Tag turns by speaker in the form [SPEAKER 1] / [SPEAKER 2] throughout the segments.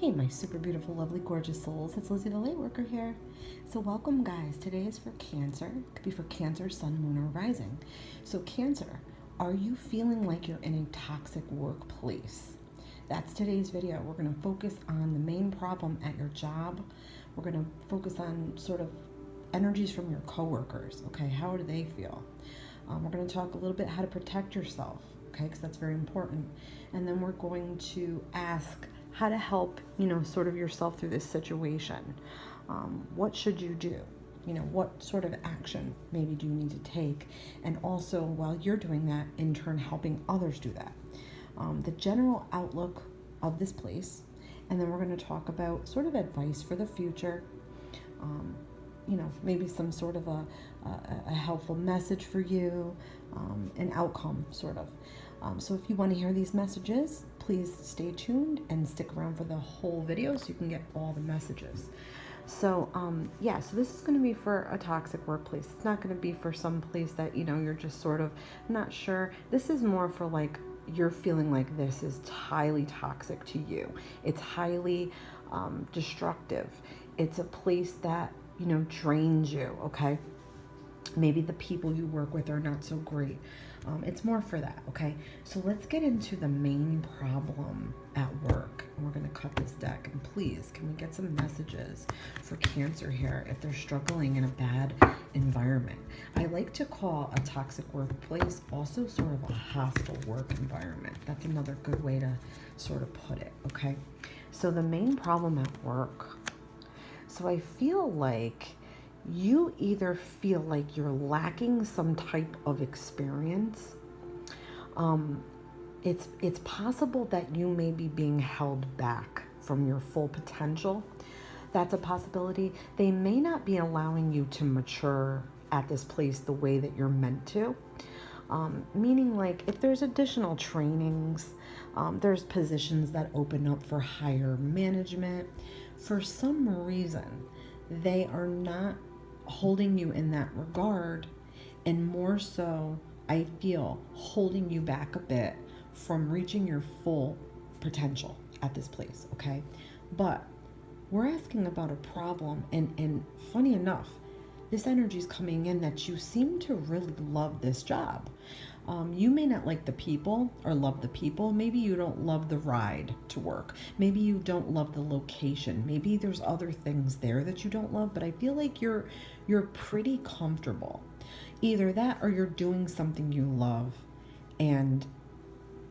[SPEAKER 1] Hey, my super beautiful, lovely, gorgeous souls. It's Lizzie the Lightworker here. So welcome, guys. Today is for Cancer. It could be for Cancer, Sun, Moon, or Rising. So Cancer, are you feeling like you're in a toxic workplace? That's today's video. We're going to focus on the main problem at your job. We're going to focus on sort of energies from your coworkers. Okay, how do they feel? We're going to talk a little bit how to protect yourself. Okay, because that's very important. And then we're going to ask how to help, sort of yourself through this situation. What should you do? What sort of action maybe do you need to take? And also, while you're doing that, in turn, helping others do that. The general outlook of this place. And then we're going to talk about sort of advice for the future. Maybe some sort of a helpful message for you, an outcome, sort of. So if you want to hear these messages, please stay tuned and stick around for the whole video so you can get all the messages. So, so this is going to be for a toxic workplace. It's not going to be for some place that, you're just sort of not sure. This is more for like, you're feeling like this is highly toxic to you. It's highly destructive. It's a place that, drains you, okay? Maybe the people you work with are not so great. It's more for that, okay? So let's get into the main problem at work. And we're going to cut this deck. And please, can we get some messages for Cancer here if they're struggling in a bad environment? I like to call a toxic workplace also sort of a hostile work environment. That's another good way to sort of put it, okay? So the main problem at work. So I feel like you either feel like you're lacking some type of experience. It's possible that you may be being held back from your full potential. That's a possibility. They may not be allowing you to mature at this place the way that you're meant to. Meaning like if there's additional trainings, there's positions that open up for higher management. For some reason, they are not holding you in that regard, and more so, I feel, holding you back a bit from reaching your full potential at this place, okay? But we're asking about a problem, and funny enough, this energy is coming in that you seem to really love this job. You may not like the people or love the people. Maybe you don't love the ride to work. Maybe you don't love the location. Maybe there's other things there that you don't love, but I feel like you're pretty comfortable. Either that or you're doing something you love and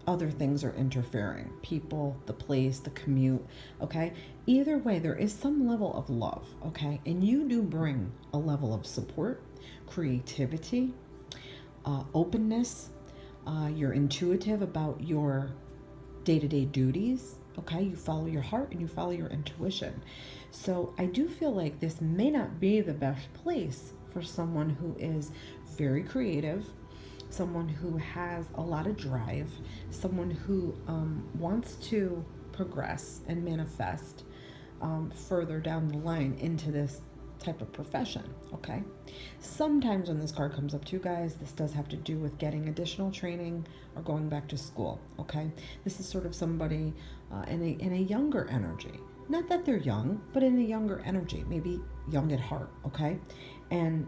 [SPEAKER 1] other things are interfering. People, the place, the commute, okay? Either way, there is some level of love, okay? And you do bring a level of support, creativity, openness. You're intuitive about your day-to-day duties, okay? You follow your heart and you follow your intuition. So I do feel like this may not be the best place for someone who is very creative, someone who has a lot of drive, someone who wants to progress and manifest further down the line into this type of profession, okay? Sometimes when this card comes up too, guys, this does have to do with getting additional training or going back to school, okay? This is sort of somebody in a younger energy. Not that they're young, but in a younger energy, maybe young at heart, okay? And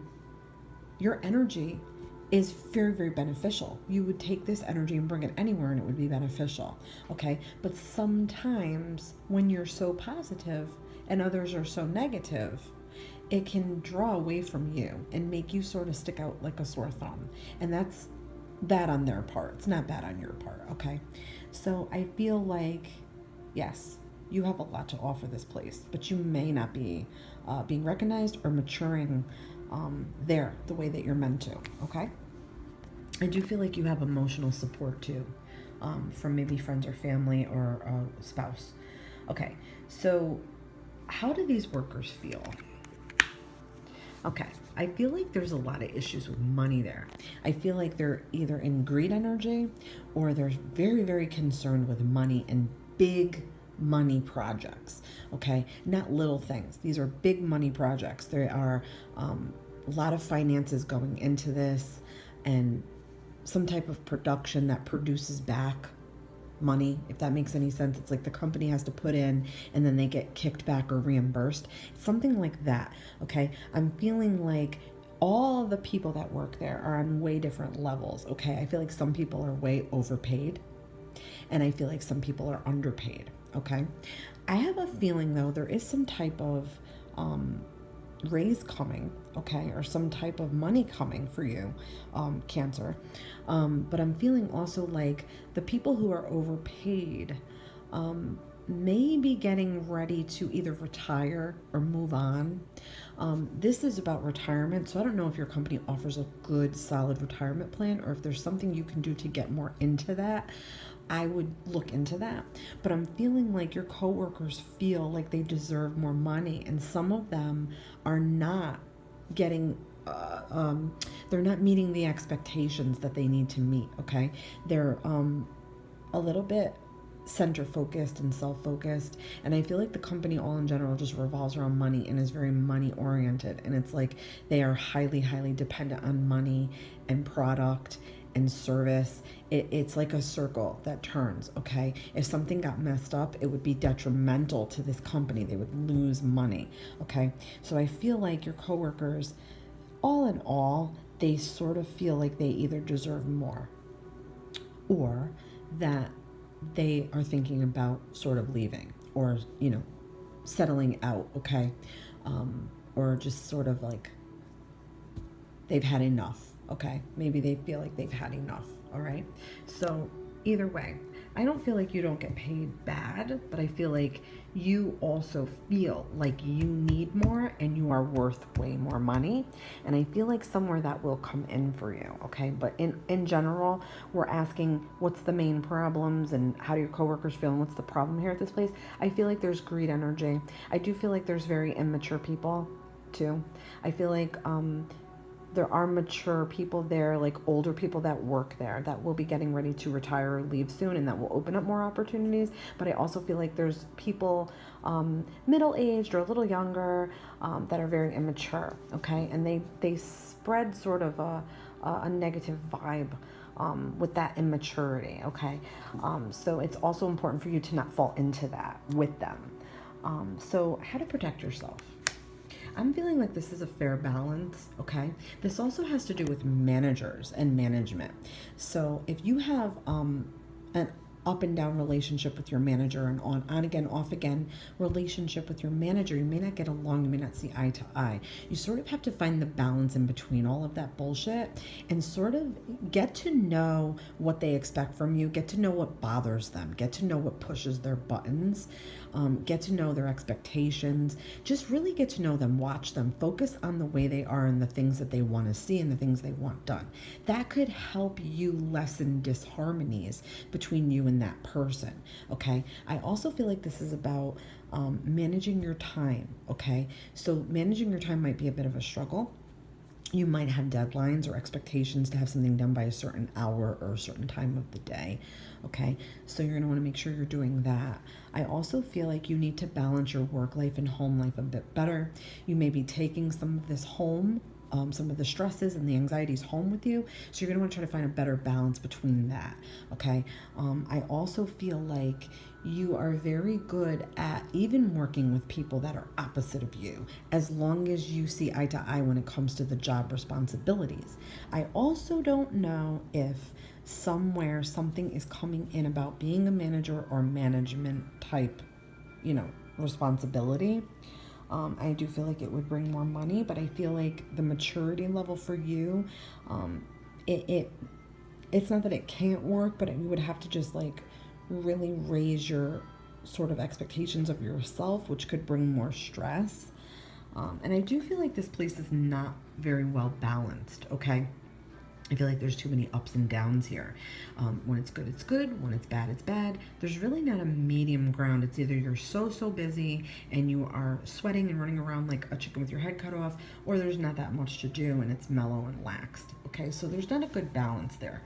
[SPEAKER 1] your energy is very, very beneficial. You would take this energy and bring it anywhere and it would be beneficial, okay? But sometimes when you're so positive and others are so negative, it can draw away from you and make you sort of stick out like a sore thumb. And that's bad on their part. It's not bad on your part, okay? So I feel like, yes, you have a lot to offer this place, but you may not be being recognized or maturing there the way that you're meant to, okay? I do feel like you have emotional support too, from maybe friends or family or a spouse. Okay, so how do these workers feel? Okay, I feel like there's a lot of issues with money there. I feel like they're either in greed energy or they're very, very concerned with money and big money projects, okay? Not little things. These are big money projects. There are a lot of finances going into this and some type of production that produces back money, if that makes any sense. It's like the company has to put in and then they get kicked back or reimbursed. Something like that, okay? I'm feeling like all the people that work there are on way different levels, okay? I feel like some people are way overpaid and I feel like some people are underpaid, okay? I have a feeling though there is some type of raise coming, okay, or some type of money coming for you, Cancer. But I'm feeling also like the people who are overpaid may be getting ready to either retire or move on. This is about retirement, so I don't know if your company offers a good, solid retirement plan or if there's something you can do to get more into that. I would look into that. But I'm feeling like your coworkers feel like they deserve more money, and some of them are not getting they're not meeting the expectations that they need to meet, okay? They're a little bit center focused and self focused, and I feel like the company all in general just revolves around money and is very money oriented, and it's like they are highly dependent on money and product and service. It's like a circle that turns, okay? If something got messed up, it would be detrimental to this company. They would lose money, okay? So I feel like your coworkers, all in all, they sort of feel like they either deserve more or that they are thinking about sort of leaving or, settling out, okay? Or just sort of like they've had enough, okay? Maybe they feel like they've had enough, all right? So either way, I don't feel like you don't get paid bad, but I feel like you also feel like you need more and you are worth way more money. And I feel like somewhere that will come in for you, okay? But in general, we're asking what's the main problems and how do your coworkers feel and what's the problem here at this place? I feel like there's greed energy. I do feel like there's very immature people too. I feel like there are mature people there, like older people that work there that will be getting ready to retire or leave soon, and that will open up more opportunities. But I also feel like there's people middle-aged or a little younger that are very immature, okay? And they spread sort of a negative vibe with that immaturity, okay? So it's also important for you to not fall into that with them. So how to protect yourself? I'm feeling like this is a fair balance, okay? This also has to do with managers and management. So if you have an up and down relationship with your manager and on again, off again relationship with your manager, you may not get along, you may not see eye to eye. You sort of have to find the balance in between all of that bullshit and sort of get to know what they expect from you, get to know what bothers them, get to know what pushes their buttons, get to know their expectations, just really get to know them, watch them, focus on the way they are and the things that they want to see and the things they want done. That could help you lessen disharmonies between you and that person, okay? I also feel like this is about managing your time, okay? So managing your time might be a bit of a struggle. You might have deadlines or expectations to have something done by a certain hour or a certain time of the day, okay? So you're gonna wanna make sure you're doing that. I also feel like you need to balance your work life and home life a bit better. You may be taking some of this home, some of the stresses and the anxieties home with you. So you're gonna wanna try to find a better balance between that, okay? I also feel like you are very good at even working with people that are opposite of you, as long as you see eye to eye when it comes to the job responsibilities. I also don't know if somewhere something is coming in about being a manager or management type, responsibility. I do feel like it would bring more money, but I feel like the maturity level for you, it's not that it can't work, but you would have to just like really raise your sort of expectations of yourself, which could bring more stress. And I do feel like this place is not very well balanced, okay? I feel like there's too many ups and downs here. When it's good, it's good. When it's bad, it's bad. There's really not a medium ground. It's either you're so busy and you are sweating and running around like a chicken with your head cut off, or there's not that much to do and it's mellow and laxed, okay? So there's not a good balance there.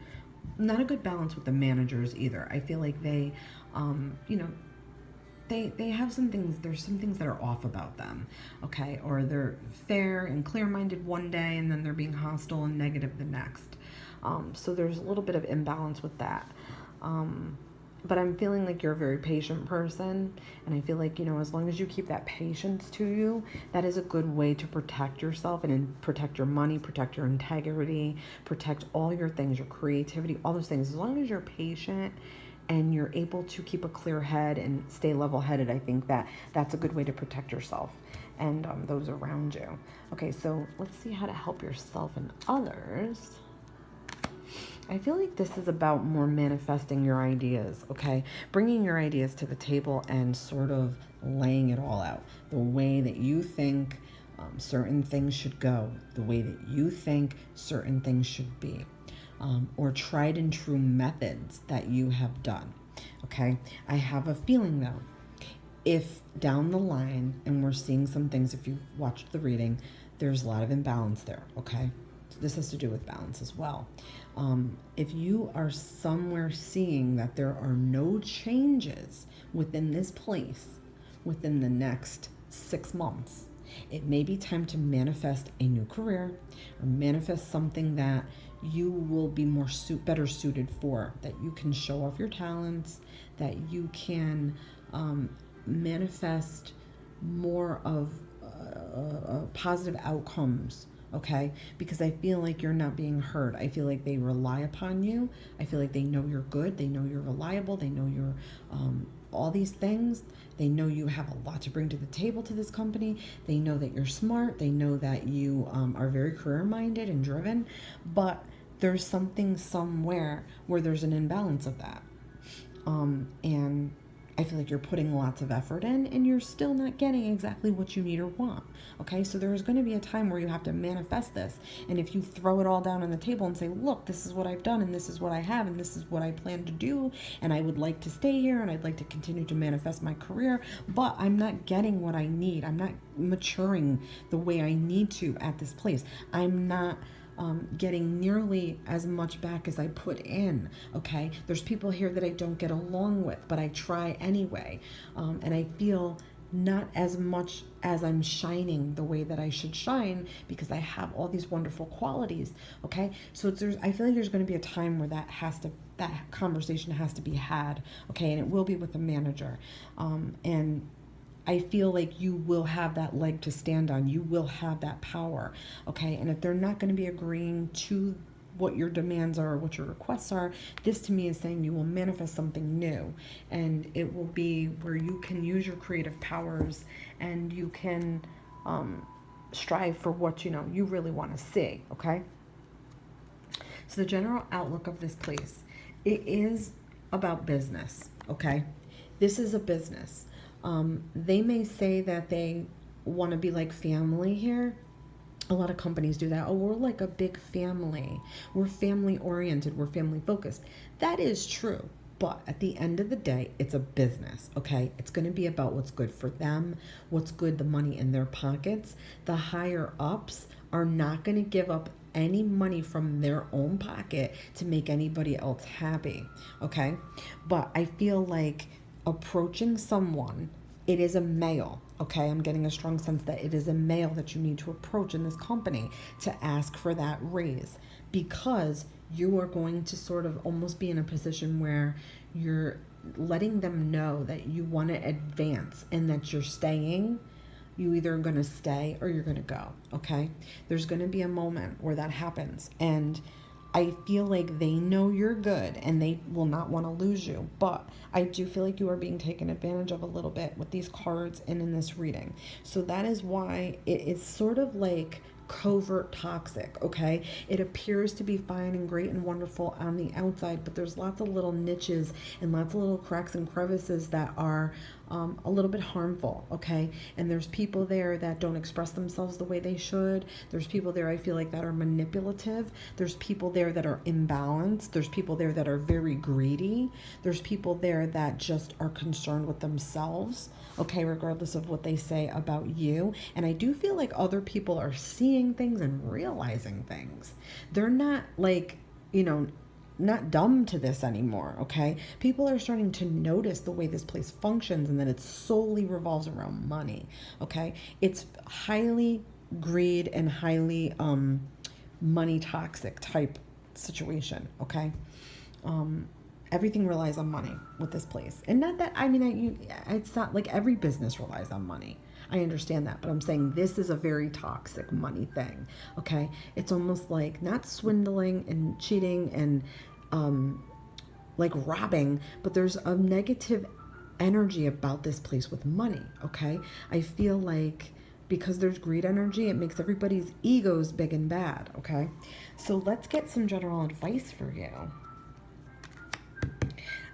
[SPEAKER 1] Not a good balance with the managers either. I feel like they, they have some things, there's some things that are off about them, okay? Or they're fair and clear-minded one day and then they're being hostile and negative the next. So there's a little bit of imbalance with that. but I'm feeling like you're a very patient person, and I feel like, as long as you keep that patience to you, that is a good way to protect yourself and protect your money, protect your integrity, protect all your things, your creativity, all those things. As long as you're patient and you're able to keep a clear head and stay level-headed, I think that that's a good way to protect yourself and those around you. Okay, so let's see how to help yourself and others. I feel like this is about more manifesting your ideas, okay? Bringing your ideas to the table and sort of laying it all out. The way that you think certain things should go, the way that you think certain things should be, or tried and true methods that you have done, okay? I have a feeling though, if down the line, and we're seeing some things, if you watched the reading, there's a lot of imbalance there, okay? This has to do with balance as well. If you are somewhere seeing that there are no changes within this place within the next 6 months, it may be time to manifest a new career or manifest something that you will be better suited for, that you can show off your talents, that you can manifest more of positive outcomes, okay? Because I feel like you're not being heard. I feel like they rely upon you. I feel like they know you're good. They know you're reliable. They know you're all these things. They know you have a lot to bring to the table to this company. They know that you're smart. They know that you are very career-minded and driven. But there's something somewhere where there's an imbalance of that. And I feel like you're putting lots of effort in and you're still not getting exactly what you need or want. Okay, so there's going to be a time where you have to manifest this. And if you throw it all down on the table and say, look, this is what I've done and this is what I have and this is what I plan to do and I would like to stay here and I'd like to continue to manifest my career, but I'm not getting what I need. I'm not maturing the way I need to at this place. I'm not getting nearly as much back as I put in, okay? There's people here that I don't get along with, but I try anyway. And I feel not as much as I'm shining the way that I should shine because I have all these wonderful qualities, okay? So I feel like there's going to be a time where that conversation has to be had, okay? And it will be with the manager. And I feel like you will have that leg to stand on. You will have that power, okay? And if they're not going to be agreeing to what your demands are or what your requests are, this to me is saying you will manifest something new. And it will be where you can use your creative powers and you can strive for what you really want to see, okay? So the general outlook of this place, it is about business, okay? This is a business. They may say that they want to be like family here. A lot of companies do that. Oh, we're like a big family. We're family oriented. We're family focused. That is true. But at the end of the day, it's a business, okay? It's going to be about what's good for them, what's good, the money in their pockets. The higher ups are not going to give up any money from their own pocket to make anybody else happy, okay? But I feel like approaching someone, it is a male, okay? I'm getting a strong sense that it is a male that you need to approach in this company to ask for that raise, because you are going to sort of almost be in a position where you're letting them know that you want to advance and that you're staying. You either are going to stay or you're going to go, okay? There's going to be a moment where that happens, and I feel like they know you're good and they will not want to lose you. But I do feel like you are being taken advantage of a little bit with these cards and in this reading. So that is why it is sort of like covert toxic, okay? It appears to be fine and great and wonderful on the outside, but there's lots of little niches and lots of little cracks and crevices that are a little bit harmful, okay? And there's people there that don't express themselves the way they should. There's people there, I feel like, that are manipulative. There's people there that are imbalanced. There's people there that are very greedy. There's people there that just are concerned with themselves, okay, regardless of what they say about you. And I do feel like other people are seeing things and realizing things. They're not like, not dumb to this anymore, okay? People are starting to notice the way this place functions and that it solely revolves around money, okay? It's highly greed and highly money toxic type situation, okay? Everything relies on money with this place. And not that, it's not like every business relies on money. I understand that, but I'm saying this is a very toxic money thing, okay? It's almost like not swindling and cheating and like robbing, but there's a negative energy about this place with money, okay? I feel like because there's greed energy, it makes everybody's egos big and bad, okay? So let's get some general advice for you.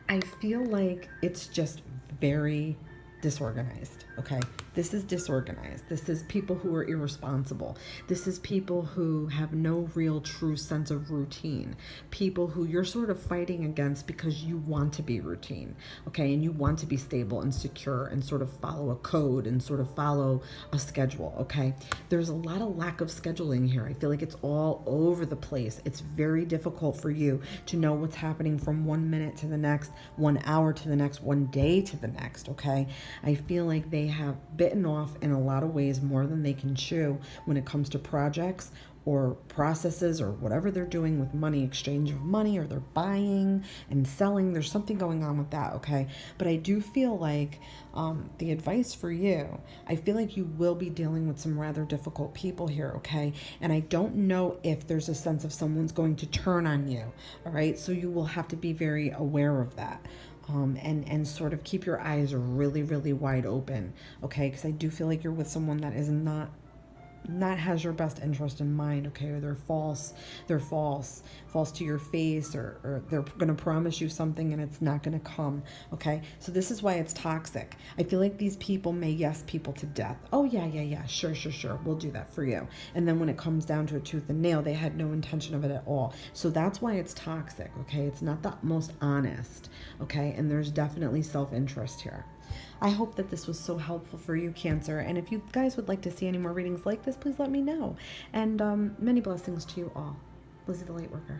[SPEAKER 1] I feel like it's just very disorganized, okay? This is disorganized. This is people who are irresponsible. This is people who have no real true sense of routine. People who you're sort of fighting against because you want to be routine, okay? And you want to be stable and secure and sort of follow a code and sort of follow a schedule, okay? There's a lot of lack of scheduling here. I feel like it's all over the place. It's very difficult for you to know what's happening from 1 minute to the next, 1 hour to the next, 1 day to the next, okay? I feel like they have bitten off in a lot of ways more than they can chew when it comes to projects or processes or whatever they're doing with money, exchange of money, or they're buying and selling. There's something going on with that, okay? But I do feel like the advice for you, I feel like you will be dealing with some rather difficult people here, okay? And I don't know if there's a sense of someone's going to turn on you, all right? So you will have to be very aware of that. And sort of keep your eyes really, really wide open, okay? Because I do feel like you're with someone that is not has your best interest in mind, okay? Or they're false to your face, or they're gonna promise you something and it's not gonna come, okay? So this is why it's toxic. I feel like these people may yes people to death. Oh yeah, sure, we'll do that for you. And then when it comes down to a tooth and nail, they had no intention of it at all. So that's why it's toxic, okay? It's not the most honest, okay? And there's definitely self-interest here. I hope that this was so helpful for you, Cancer. And if you guys would like to see any more readings like this, please let me know. And many blessings to you all. Lizzie the Lightworker.